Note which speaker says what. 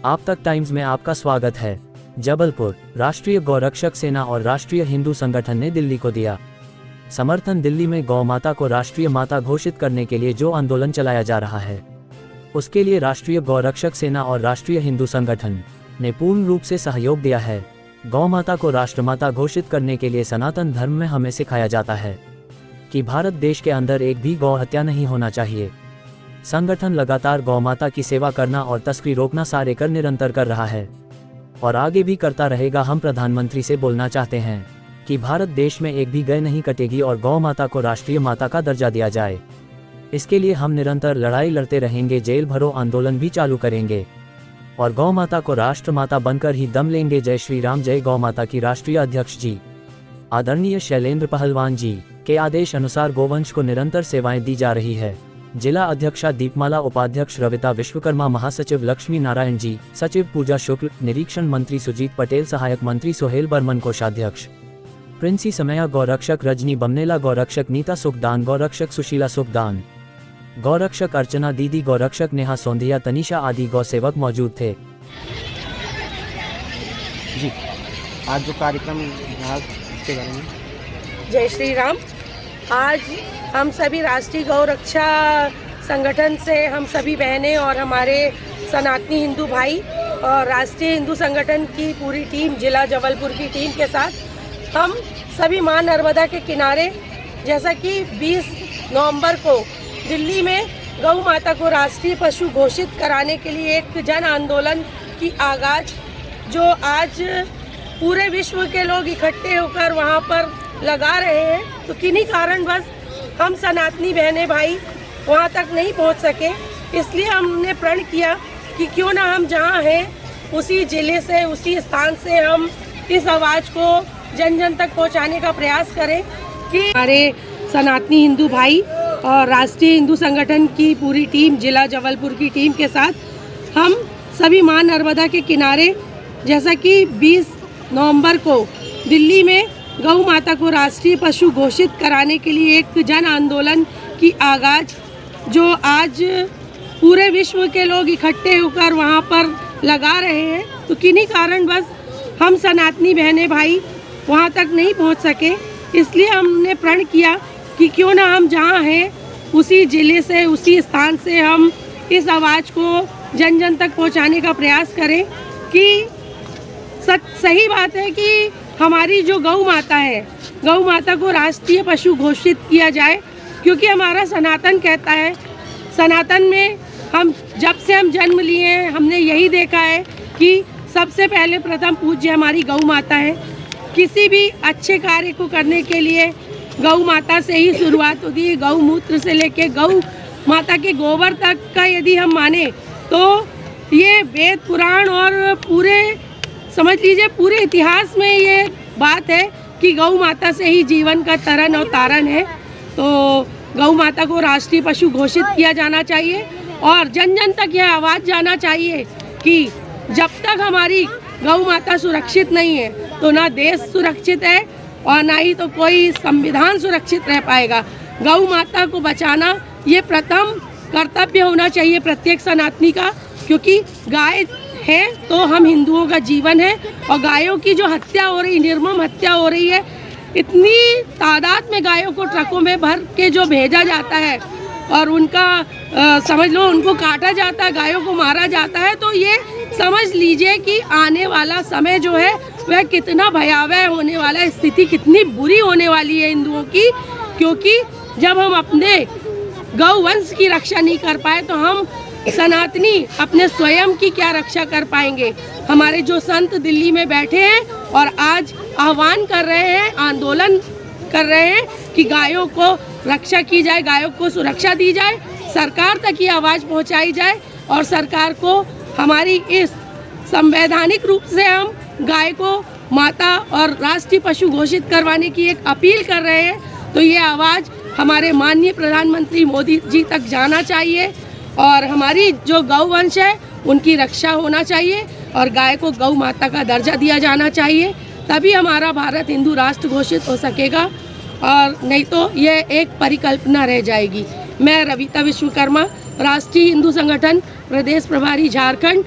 Speaker 1: आप तक टाइम्स में आपका स्वागत है। जबलपुर, राष्ट्रीय गौरक्षक सेना और राष्ट्रीय हिंदू संगठन ने दिल्ली को दिया समर्थन। दिल्ली में गौ माता को राष्ट्रीय माता घोषित करने के लिए जो आंदोलन चलाया जा रहा है, उसके लिए राष्ट्रीय गौरक्षक सेना और राष्ट्रीय हिंदू संगठन ने पूर्ण रूप से सहयोग दिया है। गौ माता को राष्ट्रमाता घोषित करने के लिए सनातन धर्म में हमें सिखाया जाता है कि भारत देश के अंदर एक भी गौ हत्या नहीं होना चाहिए। संगठन लगातार गौ माता की सेवा करना और तस्करी रोकना सारे कर निरंतर कर रहा है और आगे भी करता रहेगा। हम प्रधानमंत्री से बोलना चाहते हैं कि भारत देश में एक भी गाय नहीं कटेगी और गौ माता को राष्ट्रीय माता का दर्जा दिया जाए। इसके लिए हम निरंतर लड़ाई लड़ते रहेंगे, जेल भरो आंदोलन भी चालू करेंगे और गौ माता को राष्ट्र माता बनकर ही दम लेंगे। जय श्री राम। जय गौ माता की। राष्ट्रीय अध्यक्ष जी आदरणीय शैलेंद्र पहलवान जी के आदेश अनुसार गोवंश को निरंतर सेवाएं दी जा रही है। जिला अध्यक्षा दीपमाला, उपाध्यक्ष रविता विश्वकर्मा, महासचिव लक्ष्मी नारायण जी, सचिव पूजा शुक्ल, निरीक्षण मंत्री सुजीत पटेल, सहायक मंत्री सोहेल बर्मन, कोषाध्यक्ष प्रिंसी समया, गौरक्षक रजनी बमनेला, गौरक्षक नीता सुखदान, गौरक्षक सुशीला सुखदान, गौरक्षक अर्चना दीदी, गौरक्षक नेहा सोंधिया, तनीषा आदि गौ सेवक मौजूद थे।
Speaker 2: जी, आज जो कार्यक्रम इसके बारे में।
Speaker 3: जय श्री राम। आज हम सभी राष्ट्रीय गौरक्षा संगठन से हम सभी बहनें और हमारे सनातनी हिंदू भाई और राष्ट्रीय हिंदू संगठन की पूरी टीम, जिला जबलपुर की टीम के साथ हम सभी मां नर्मदा के किनारे, जैसा कि 20 नवंबर को दिल्ली में गौ माता को राष्ट्रीय पशु घोषित कराने के लिए एक जन आंदोलन की आगाज, जो आज पूरे विश्व के लोग इकट्ठे होकर वहां पर लगा रहे हैं, तो किन्हीं कारणवश हम सनातनी बहनें भाई वहां तक नहीं पहुंच सके। इसलिए हमने प्रण किया कि क्यों ना हम जहां हैं उसी जिले से, उसी स्थान से हम इस आवाज़ को जन जन तक पहुंचाने का प्रयास करें कि हमारे सनातनी हिंदू भाई और राष्ट्रीय हिंदू संगठन की पूरी टीम, जिला जबलपुर की टीम के साथ हम सभी मां नर्मदा के किनारे, जैसा कि 20 नवंबर को दिल्ली में गौ माता को राष्ट्रीय पशु घोषित कराने के लिए एक जन आंदोलन की आगाज, जो आज पूरे विश्व के लोग इकट्ठे होकर वहां पर लगा रहे हैं, तो किन्हीं कारणवश हम सनातनी बहनें भाई वहां तक नहीं पहुंच सके। इसलिए हमने प्रण किया कि क्यों ना हम जहां हैं उसी जिले से, उसी स्थान से हम इस आवाज़ को जन जन तक पहुंचाने का प्रयास करें कि सही बात है कि हमारी जो गौ माता है, गौ माता को राष्ट्रीय पशु घोषित किया जाए, क्योंकि हमारा सनातन कहता है, सनातन में हम जब से हम जन्म लिए हैं हमने यही देखा है कि सबसे पहले प्रथम पूज्य हमारी गौ माता है। किसी भी अच्छे कार्य को करने के लिए गौ माता से ही शुरुआत होती है। गौ मूत्र से लेके गौ माता के गोबर तक का यदि हम माने तो ये वेद पुराण और पूरे समझ लीजिए पूरे इतिहास में ये बात है कि गौ माता से ही जीवन का तरण और तारण है। तो गौ माता को राष्ट्रीय पशु घोषित किया जाना चाहिए और जन जन तक यह आवाज़ जाना चाहिए कि जब तक हमारी गौ माता सुरक्षित नहीं है तो ना देश सुरक्षित है और ना ही तो कोई संविधान सुरक्षित रह पाएगा। गौ माता को बचाना ये प्रथम कर्तव्य होना चाहिए प्रत्येक सनातनी का, क्योंकि गाय है तो हम हिंदुओं का जीवन है और गायों की जो हत्या हो रही, निर्मम हत्या हो रही है, इतनी तादाद में गायों को ट्रकों में भर के जो भेजा जाता है और उनका समझ लो उनको काटा जाता है, गायों को मारा जाता है, तो ये समझ लीजिए कि आने वाला समय जो है वह कितना भयावह होने वाला है, स्थिति कितनी बुरी होने वाली है हिंदुओं की। क्योंकि जब हम अपने गौवंश की रक्षा नहीं कर पाए तो हम सनातनी अपने स्वयं की क्या रक्षा कर पाएंगे। हमारे जो संत दिल्ली में बैठे हैं और आज आह्वान कर रहे हैं, आंदोलन कर रहे हैं कि गायों को रक्षा की जाए, गायों को सुरक्षा दी जाए, सरकार तक ये आवाज़ पहुंचाई जाए और सरकार को हमारी इस संवैधानिक रूप से हम गाय को माता और राष्ट्रीय पशु घोषित करवाने की एक अपील कर रहे हैं। तो ये आवाज़ हमारे माननीय प्रधानमंत्री मोदी जी तक जाना चाहिए और हमारी जो गौवंश है उनकी रक्षा होना चाहिए और गाय को गौ माता का दर्जा दिया जाना चाहिए, तभी हमारा भारत हिंदू राष्ट्र घोषित हो सकेगा और नहीं तो यह एक परिकल्पना रह जाएगी। मैं रविता विश्वकर्मा, राष्ट्रीय हिंदू संगठन प्रदेश प्रभारी झारखंड।